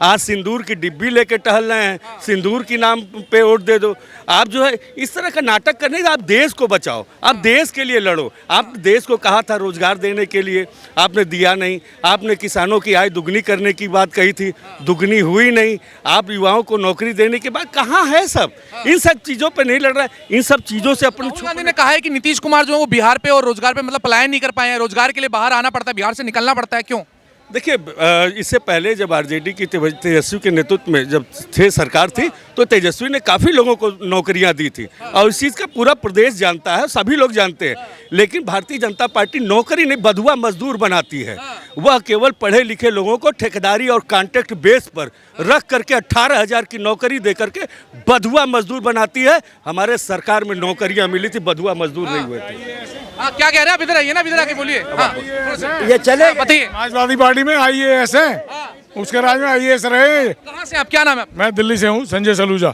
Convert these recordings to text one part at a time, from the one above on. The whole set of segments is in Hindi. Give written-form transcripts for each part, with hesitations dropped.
आज सिंदूर की डिब्बी लेके टहल रहे हैं, सिंदूर की नाम पे वोट दे दो। आप जो है इस तरह का नाटक करने का, आप देश को बचाओ, आप देश के लिए लड़ो। आप देश को कहा था रोजगार देने के लिए, आपने दिया नहीं। आपने किसानों की आय दुगनी करने की बात कही थी, दुगनी हुई नहीं। आप युवाओं को नौकरी देने के बाद कहाँ है सब? इन सब चीज़ों पे नहीं लड़ रहा है। इन सब चीज़ों से अपन राहुल गांधी ने कहा है कि नीतीश कुमार जो है वो बिहार पे और रोजगार पे मतलब पलायन नहीं कर पाए हैं, रोजगार के लिए बाहर आना पड़ता है, बिहार से निकलना पड़ता है, क्यों? देखिए, इससे पहले जब आरजेडी की तेजस्वी के नेतृत्व में जब थे सरकार थी, तो तेजस्वी ने काफ़ी लोगों को नौकरियां दी थी और इस चीज़ का पूरा प्रदेश जानता है, सभी लोग जानते हैं। लेकिन भारतीय जनता पार्टी नौकरी नहीं, बधुआ मजदूर बनाती है। वह केवल पढ़े लिखे लोगों को ठेकेदारी और कॉन्ट्रैक्ट बेस पर रख करके 18,000 की नौकरी दे करके बधुआ मजदूर बनाती है। हमारे सरकार में नौकरियां मिली थी, बधुआ मजदूर नहीं हुए थे। क्या कह रहे हैं आप? इधर आइए ना, इधर आके बोलिए। ये चले बताइए, समाजवादी पार्टी में IAS है, उसके राज में IAS रहे। कहाँ से आप? क्या नाम है? मैं दिल्ली से हूँ, संजय सलूजा।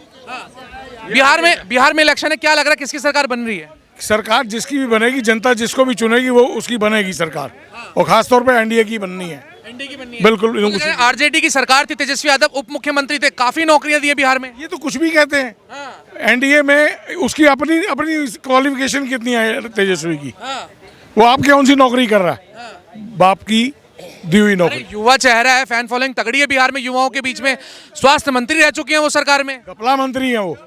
बिहार में इलेक्शन है, क्या लग रहा है किसकी सरकार बन रही है? सरकार जिसकी भी बनेगी, जनता जिसको भी चुनेगी वो उसकी बनेगी सरकार, और खासतौर पे एनडीए की बननी है। एनडीए की बननी है बिल्कुल। आरजेडी की सरकार थी, तेजस्वी यादव उप मुख्यमंत्री थे, काफी नौकरियां दी है बिहार में। ये तो कुछ भी कहते हैं। एनडीए में उसकी अपनी क्वालिफिकेशन कितनी है तेजस्वी की? वो आप कौन सी नौकरी कर रहा है? बाप की दी हुई नौकरी। युवा चेहरा है, फैन फॉलोइंग तगड़ी है बिहार में युवाओं के बीच में। स्वास्थ्य मंत्री रह चुके हैं वो सरकार में। घपला मंत्री है वो।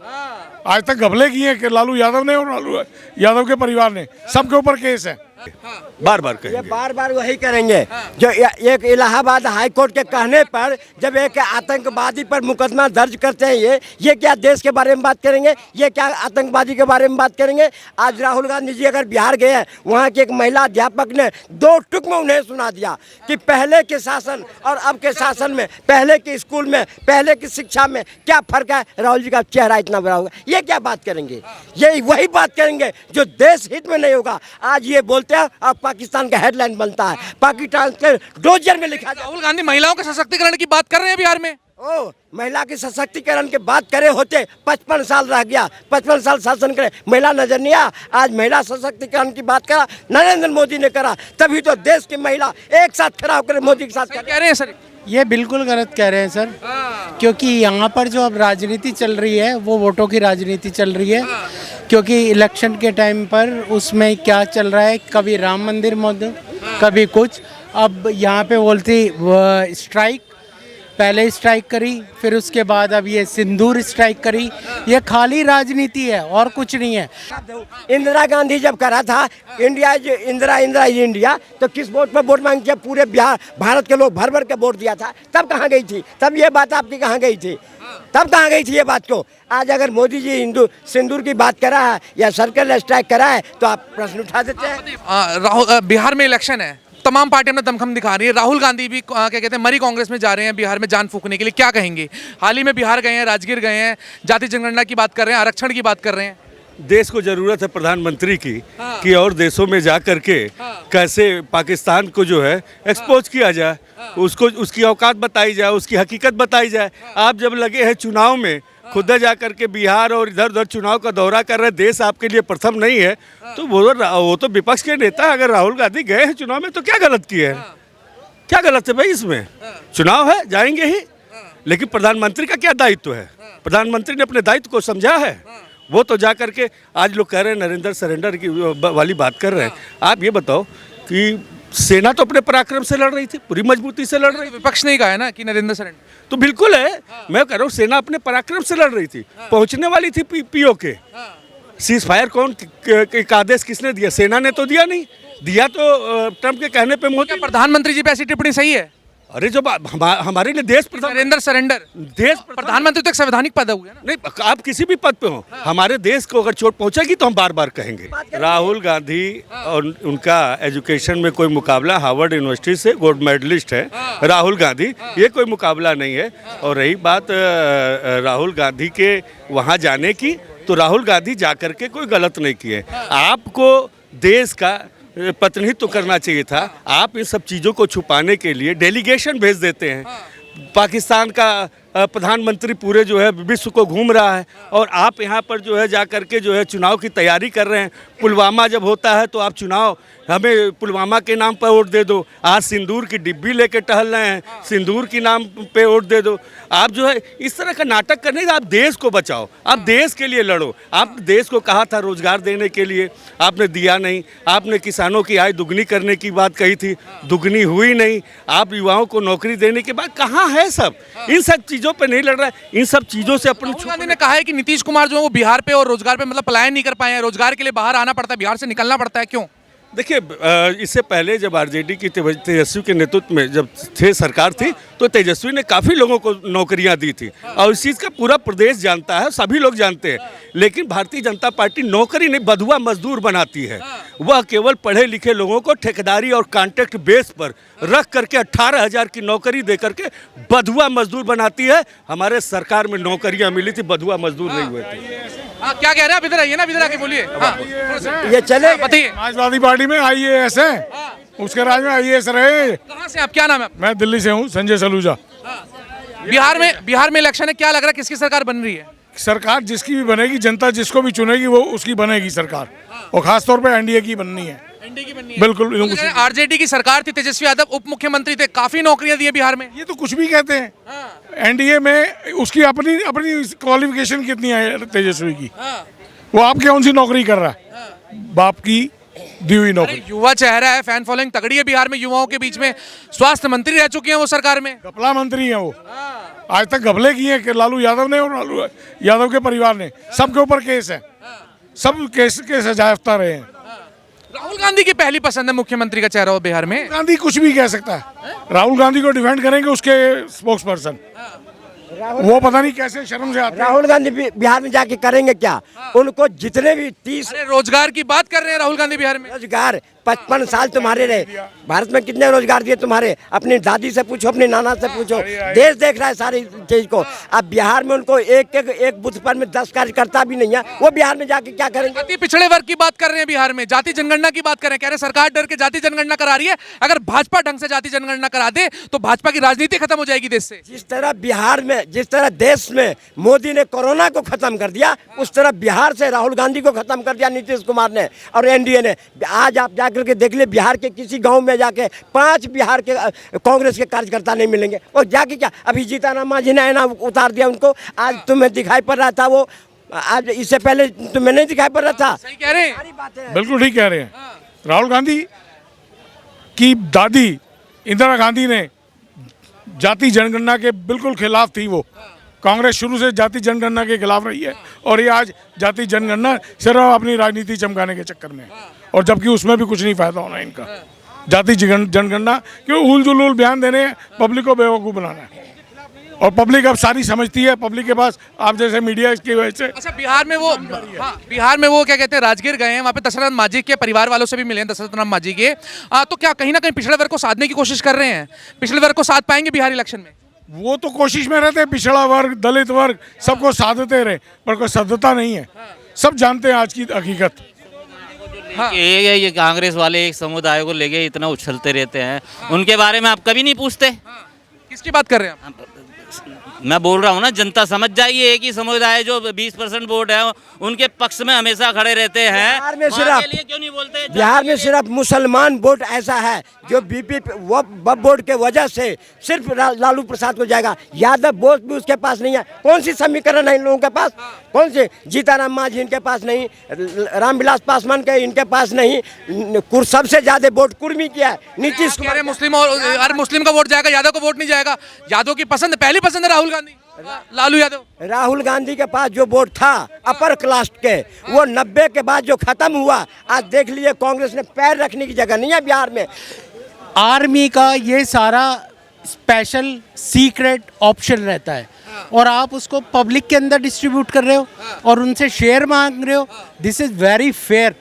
आज तक घपले किए कि लालू यादव ने और लालू यादव के परिवार ने, सबके ऊपर केस है। बार बार ये कहेंगे, बार बार वही करेंगे जो एक इलाहाबाद हाई कोर्ट के कहने पर जब एक आतंकवादी पर मुकदमा दर्ज करते हैं, ये क्या देश के बारे में बात करेंगे? ये क्या आतंकवादी के बारे में बात करेंगे? आज राहुल गांधी जी अगर बिहार गए हैं, वहाँ के एक महिला अध्यापक ने 2 टुक में उन्हें सुना दिया कि पहले के शासन और अब के शासन में, पहले के स्कूल में, पहले की शिक्षा में क्या फर्क है। राहुल जी का चेहरा इतना बड़ा होगा, ये क्या बात करेंगे? ये वही बात करेंगे जो देश हित में नहीं होगा। आज ये बोलते हैं और पाकिस्तान का हेडलाइन बनता है, पाकिस्तान के डोजर में लिखा जाए। राहुल गांधी महिलाओं के सशक्तिकरण की बात कर रहे हैं बिहार में। ओ, महिला के सशक्तिकरण की बात करे होते 55 साल रह गया, 55 साल शासन करे, महिला नजर नहीं आया। आज महिला सशक्तिकरण की बात करा नरेंद्र मोदी ने करा, तभी तो देश की महिला एक साथ खड़ा होकर मोदी के साथ कह रहे हैं सर। ये बिल्कुल गलत कह रहे हैं सर, क्योंकि यहाँ पर जो अब राजनीति चल रही है वो वोटों की राजनीति चल रही है। क्योंकि इलेक्शन के टाइम पर उसमें क्या चल रहा है, कभी राम मंदिर मुद्दा, कभी कुछ। अब यहाँ पे बोलती स्ट्राइक, पहले स्ट्राइक करी, फिर उसके बाद अब ये सिंदूर स्ट्राइक करी। ये खाली राजनीति है और कुछ नहीं है। इंदिरा गांधी जब करा था इंडिया इंडिया, तो किस वोट पर वोट मांगी? जब पूरे बिहार भारत के लोग भर भर के वोट दिया था, तब कहाँ गई थी? तब ये बात आपकी कहाँ गई थी? तब कहाँ गई थी ये बात को? आज अगर मोदी जी सिंदूर की बात करा है या सर्कल स्ट्राइक करा है तो आप प्रश्न उठा देते हैं। बिहार में इलेक्शन है, तमाम पार्टियां अपना दमखम दिखा रही है। राहुल गांधी भी क्या कहते हैं मरी कांग्रेस में जा रहे हैं बिहार में जान फूकने के लिए, क्या कहेंगे? हाल ही में बिहार गए हैं, राजगीर गए हैं, जाति जनगणना की बात कर रहे हैं, आरक्षण की बात कर रहे हैं। देश को जरूरत है प्रधानमंत्री की कि और देशों में जा करके कैसे पाकिस्तान को जो है एक्सपोज किया जाए, उसको उसकी औकात बताई जाए, उसकी हकीकत बताई जाए। आप जब लगे हैं चुनाव में, खुद जा करके बिहार और इधर उधर चुनाव का दौरा कर रहे, देश आपके लिए प्रथम नहीं है, तो वो तो विपक्ष के नेता। अगर राहुल गांधी गए हैं चुनाव में तो क्या गलत किए हैं? क्या गलत है भाई इसमें? चुनाव है, जाएंगे ही, लेकिन प्रधानमंत्री का क्या दायित्व है? प्रधानमंत्री ने अपने दायित्व को समझा है। वो तो जा करके आज लोग कह रहे हैं नरेंद्र सरेंडर की वाली बात कर रहे हैं। आप ये बताओ कि सेना तो अपने पराक्रम से लड़ रही थी, पूरी मजबूती से लड़ रही थी। विपक्ष ने कहा है ना कि नरेंद्र सरेंडर, तो बिल्कुल है। मैं कह रहा हूँ सेना अपने पराक्रम से लड़ रही थी, पहुंचने वाली थी पीओके। सीज फायर कौन का आदेश किसने दिया? सेना ने तो दिया नहीं, दिया तो ट्रंप के कहने पे मोदी। प्रधानमंत्री जी पे ऐसी टिप्पणी सही है? अरे जो हमारे लिए देश नरेंद्र सरेंडर, देश प्रधानमंत्री तो एक संवैधानिक पद है ना? नहीं, आप किसी भी पद पे हो, हमारे देश को अगर चोट पहुंचेगी तो हम बार बार कहेंगे। राहुल गांधी और उनका एजुकेशन में कोई मुकाबला, हार्वर्ड यूनिवर्सिटी से गोल्ड मेडलिस्ट है राहुल गांधी, ये कोई मुकाबला नहीं है। और रही बात राहुल गांधी के वहाँ जाने की, तो राहुल गांधी जा करके कोई गलत नहीं किए। आपको देश का प्रतिनिधित्व करना चाहिए था। आप इन सब चीज़ों को छुपाने के लिए डेलीगेशन भेज देते हैं। पाकिस्तान का प्रधानमंत्री पूरे जो है विश्व को घूम रहा है और आप यहाँ पर जो है जा करके जो है चुनाव की तैयारी कर रहे हैं। पुलवामा जब होता है तो आप चुनाव हमें पुलवामा के नाम पर वोट दे दो। आज सिंदूर की डिब्बी लेके टहल रहे हैं, सिंदूर की नाम पे वोट दे दो। आप जो है इस तरह का नाटक करने का, आप देश को बचाओ, आप देश के लिए लड़ो। आप देश को कहा था रोजगार देने के लिए, आपने दिया नहीं। आपने किसानों की आय दुगनी करने की बात कही थी, दुगनी हुई नहीं। आप युवाओं को नौकरी देने के बाद कहाँ है सब? इन सब चीज़ों पे नहीं लड़ रहा है। इन सब चीज़ों से अपने राहुल गांधी ने कहा है कि नीतीश कुमार जो है वो बिहार पे और रोजगार पे मतलब पलायन नहीं कर पाए हैं, रोजगार के लिए बाहर आना पड़ता है, बिहार से निकलना पड़ता है। क्यों? देखिए, इससे पहले जब आरजेडी की तेजस्वी के नेतृत्व में जब थे सरकार थी तो तेजस्वी ने काफ़ी लोगों को नौकरियां दी थी और इस चीज़ का पूरा प्रदेश जानता है, सभी लोग जानते हैं। लेकिन भारतीय जनता पार्टी नौकरी नहीं, बधुआ मजदूर बनाती है। वह केवल पढ़े लिखे लोगों को ठेकेदारी और कॉन्ट्रैक्ट बेस पर रख करके 18,000 की नौकरी दे करके बधुआ मजदूर बनाती है। हमारे सरकार में नौकरियां मिली थी, बधुआ मजदूर नहीं हुए थे। क्या कह रहे हैं आप? इधर आइए ना, इधर आके बोलिए। ये चले बताइए। समाजवादी पार्टी में IAS है, उसके राज में IAS रहे। कहाँ से आप? क्या नाम है? मैं दिल्ली से हूँ, संजय सलूजा। बिहार में इलेक्शन है, क्या लग रहा है किसकी सरकार बन रही है? सरकार जिसकी भी बनेगी, जनता जिसको भी चुनेगी वो उसकी बनेगी सरकार, और खास तौर पे NDA की बननी है। एनडीए की बननी है। बिल्कुल। आरजेडी की सरकार थी, तेजस्वी यादव उप मुख्यमंत्री थे, काफी नौकरियां दी है बिहार में। ये तो कुछ भी कहते हैं। NDA में उसकी अपनी अपनी क्वालिफिकेशन कितनी है तेजस्वी की, वो आप कौन सी नौकरी कर रहा है? बाप की दी हुई नौकरी। युवा चेहरा है, फैन फॉलोइंग तगड़ी है बिहार में युवाओं के बीच में। स्वास्थ्य मंत्री रह चुके हैं वो सरकार में। घपला मंत्री हैं वो, आज तक घपले किए हैं लालू यादव ने और लालू यादव के परिवार ने। सबके ऊपर केस है, सब केस के सजायाफ्ता रहे हैं। राहुल गांधी की पहली पसंद है मुख्यमंत्री का चेहरा हो बिहार में। गांधी कुछ भी कह सकता है। राहुल गांधी को डिफेंड करेंगे उसके स्पोक्स पर्सन, वो पता नहीं कैसे शर्म से आते हैं। राहुल गांधी बिहार में जाके करेंगे क्या? उनको जितने भी 30 अरे रोजगार की बात कर रहे हैं राहुल गांधी बिहार में। रोजगार 55 साल तुम्हारे रहे, भारत में कितने रोजगार दिए तुम्हारे? अपनी दादी से पूछो, अपने नाना से पूछो, देश देख रहा है सारी चीज को। अब बिहार में उनको एक बूथ पर में 10 कार्यकर्ता भी नहीं है, वो बिहार में जाके क्या करेंगे? अति पिछड़े वर्ग की बात कर रहे हैं बिहार में, जाति जनगणना की बात कर रहे हैं, कह रहे हैं सरकार डर के जाति जनगणना करा रही है। अगर भाजपा ढंग से जाति जनगणना करा दे तो भाजपा की राजनीति खत्म हो जाएगी देश से। जिस तरह बिहार में, जिस तरह देश में मोदी ने कोरोना को खत्म कर दिया, उस तरह बिहार से राहुल गांधी को खत्म कर दिया नीतीश कुमार ने और NDA ने। आज आप जाकर के देख ले, बिहार के किसी गांव में जाके 5 बिहार के कांग्रेस के कार्यकर्ता नहीं मिलेंगे। और जाके क्या, अभी जीतन मांझी ने ना उतार दिया उनको। आज तुम्हें दिखाई पड़ रहा था वो, आज इससे पहले तुम्हें नहीं दिखाई पड़ रहा था। सही कह रहे हैं, बिल्कुल ठीक कह रहे हैं। राहुल गांधी की दादी इंदिरा गांधी ने जाति जनगणना के बिल्कुल खिलाफ थी। वो कांग्रेस शुरू से जाति जनगणना के खिलाफ रही है और ये आज जाति जनगणना सिर्फ अपनी राजनीति चमकाने के चक्कर में, और जबकि उसमें भी कुछ नहीं फायदा होना इनका। जाति जनगणना क्यों उल जुलूल बयान देने, पब्लिक को बेवकूफ़ बनाना है, और पब्लिक अब सारी समझती है। पब्लिक के पास आप जैसे मीडिया की वजह से। अच्छा, बिहार में वो क्या कहते हैं, राजगीर गए हैं, वहाँ पे दशरथ मांझी के परिवार वालों से भी मिले हैं, दशरथ राम मांझी के। तो क्या कहीं ना कहीं पिछड़े वर्ग को साधने की कोशिश कर रहे हैं? पिछड़े वर्ग को साध पाएंगे बिहार इलेक्शन में? वो तो कोशिश में रहते हैं, पिछड़ा वर्ग, दलित वर्ग सबको साधते रहे, पर कोई साधता नहीं है। सब जानते हैं आज की हकीकत। ये कांग्रेस वाले एक समुदाय को लेके इतना उछलते रहते हैं, उनके बारे में आप कभी नहीं पूछते। किसकी बात कर रहे हैं आप? मैं बोल रहा हूँ ना, जनता समझ जाइए, एक ही समुदाय जो 20% वोट है उनके पक्ष में हमेशा खड़े रहते हैं। बिहार में वहाँ के लिए क्यों नहीं बोलते? बिहार में सिर्फ मुसलमान वोट ऐसा है जो BP वक्फ बोर्ड के वजह से सिर्फ लालू प्रसाद को जाएगा। यादव वोट भी उसके पास नहीं है। कौन सी समीकरण है इन लोगों के पास? कौन से? जीताराम मांझी इनके पास नहीं, रामविलास पासवान के इनके पास नहीं। सबसे ज्यादा वोट कुर्मी किया है नीतीश कुमार। मुस्लिम और मुस्लिम का वोट जाएगा, यादव का वोट नहीं जाएगा। यादव की पसंद, पहली पसंद है राहुल गांधी, लालू यादव। राहुल गांधी के पास जो वोट था अपर क्लास के, वो 90 के बाद जो खत्म हुआ, आज देख लीजिए कांग्रेस ने पैर रखने की जगह नहीं है बिहार में। आर्मी का ये सारा स्पेशल सीक्रेट ऑप्शन रहता है और आप उसको पब्लिक के अंदर डिस्ट्रीब्यूट कर रहे हो और उनसे शेयर मांग रहे हो। This is very fair.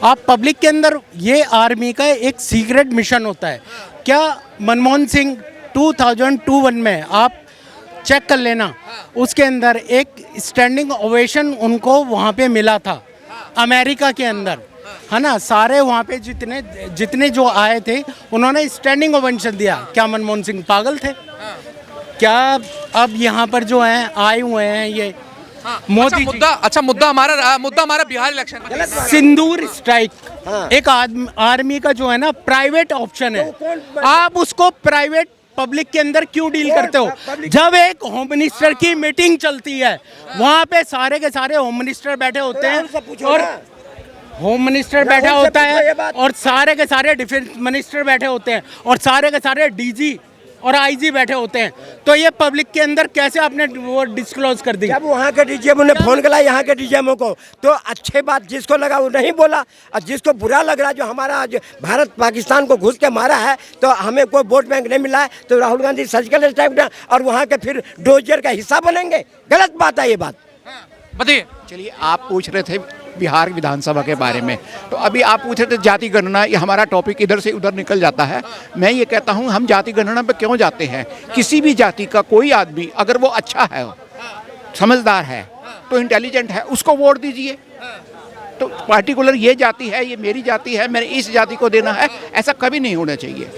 आप पब्लिक के अंदर, ये आर्मी का एक सीक्रेट मिशन होता है। क्या मनमोहन सिंह 2001 में आप चेक कर लेना, उसके अंदर एक स्टैंडिंग ओवेशन उनको वहाँ पे मिला था अमेरिका के अंदर, है ना। सारे वहाँ पे जितने जो आए थे उन्होंने स्टैंडिंग ओवेशन दिया। क्या मनमोहन सिंह पागल थे? क्या अब यहाँ पर जो हैं आए हुए हैं ये मोदी जी, मुद्दा हमारा बिहार इलेक्शन का। सिंदूर स्ट्राइक हाँ। एक आर्मी का जो है ना प्राइवेट ऑप्शन है, आप उसको प्राइवेट पब्लिक के अंदर क्यों डील करते हो? जब एक होम मिनिस्टर की मीटिंग चलती है वहां पे सारे के सारे होम मिनिस्टर बैठे होते हैं और होम मिनिस्टर बैठा होता है और सारे के सारे डिफेंस मिनिस्टर बैठे होते हैं और सारे के सारे डीजी और आईजी बैठे होते हैं, तो ये पब्लिक के अंदर कैसे आपने वो डिस्क्लोज कर दी? जब वहाँ के डीजीएम ने फोन किया यहाँ के डीजीएमओ को, तो अच्छे बात जिसको लगा वो नहीं बोला, और जिसको बुरा लग रहा जो हमारा आज भारत पाकिस्तान को घुस के मारा है तो हमें कोई वोट बैंक नहीं मिला है, तो राहुल गांधी सर्जिकल स्ट्राइक और वहाँ के फिर डोजियर का हिस्सा बनेंगे। गलत बात है ये बात। बताइए। चलिए, आप पूछ रहे थे बिहार विधानसभा के बारे में, तो अभी आप पूछ रहे थे जाति गणना, ये हमारा टॉपिक इधर से उधर निकल जाता है। मैं ये कहता हूँ हम जाति गणना पे क्यों जाते हैं? किसी भी जाति का कोई आदमी अगर वो अच्छा है, समझदार है, तो इंटेलिजेंट है, उसको वोट दीजिए। तो पार्टिकुलर ये जाति है, ये मेरी जाति है, मैंने इस जाति को देना है, ऐसा कभी नहीं होना चाहिए।